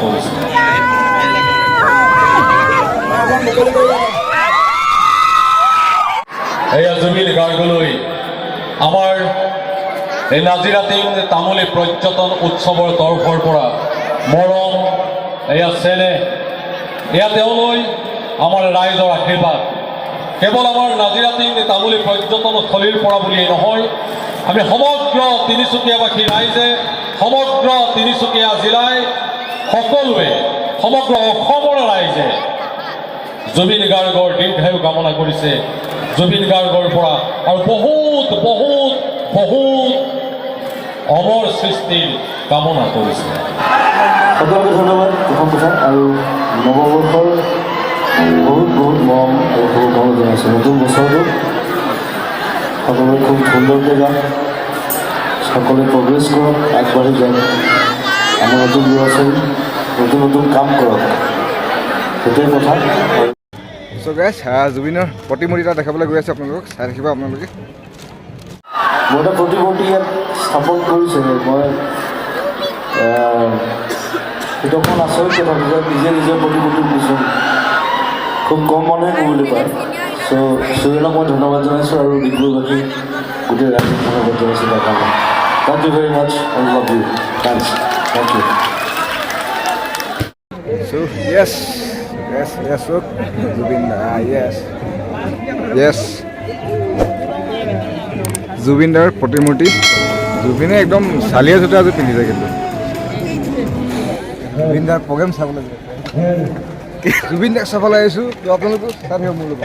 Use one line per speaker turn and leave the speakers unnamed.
কৰিছে। এয়া জুবিন গাৰ্গলৈ আমাৰ এই নাজিৰাতেই তামুলী পৰ্যটন উৎসৱৰ তৰফৰ পৰা মৰম, এয়া চেনেহ, এয়া তেওঁলৈ আমাৰ ৰাইজৰ আশীৰ্বাদ। কেৱল আমাৰ নাজিৰাতেই তামুলী পৰ্যটনস্থলীৰ পৰা বুলিয়েই নহয়, আমি সমগ্ৰ তিনিচুকীয়াবাসী ৰাইজে, সমগ্ৰ তিনিচুকীয়া জিলাই সকলোৱে, সমগ্ৰ অসমৰ ৰাইজে জুবিন গাৰ্গৰ দীৰ্ঘায়ু কামনা কৰিছে। জুবিন গাৰ্গৰ পৰা আৰু বহুত বহুত বহুত অমৰ সৃষ্টিৰ কামনা কৰিছে।
সকলোকে ধন্যবাদ। প্ৰথম কথা আৰু নৱবৰ্ষৰ বহুত বহুত মৰম আৰু শুভকামনা জনাইছোঁ। নতুন বছৰটো সকলোৱে খুব সুন্দৰকৈ যাওক, সকলোৱে প্ৰগ্ৰেছ কৰক, আগবাঢ়ি যাওক। আমাৰ নতুন ল'ৰা ছোৱালী নতুন নতুন কাম কৰক, সেইটোৱে কথা।
চ' গাইজ, জুবিনৰ প্ৰতিমূৰ্তি এটা দেখাবলৈ গৈ আছে, আপোনালোকক চাই থাকিব আপোনালোকে।
মই এটা প্ৰতিমূৰ্তি ইয়াত স্থাপন কৰিছোঁ। মই সেইটো অকণমান আচৰিত কথা যে নিজে নিজে প্ৰতিমূৰ্তি দিছোঁ, খুব কম মানুহে ক'বলৈ পায়। চ' চুৰেণক মই ধন্যবাদ জনাইছোঁ আৰু ডিব্ৰুগড়বাসী গোটেই ৰাইজক ধন্যবাদ জনাইছোঁ তাৰ কাৰণে। Thank you very much, I love you, thank you.
So yes, look, Zubin, yes, জুবিনদাৰ প্ৰতিমূৰ্তি। জুবিনে একদম চালিয়া জোতা আজি পিন্ধিছে, কিন্তু জুবিনদাৰ প্ৰগ্ৰেম চাবলৈ জুবিনদাক চাবলৈ আহিছোঁ, আপোনালোকো চাই থাকিব মোৰ লগত।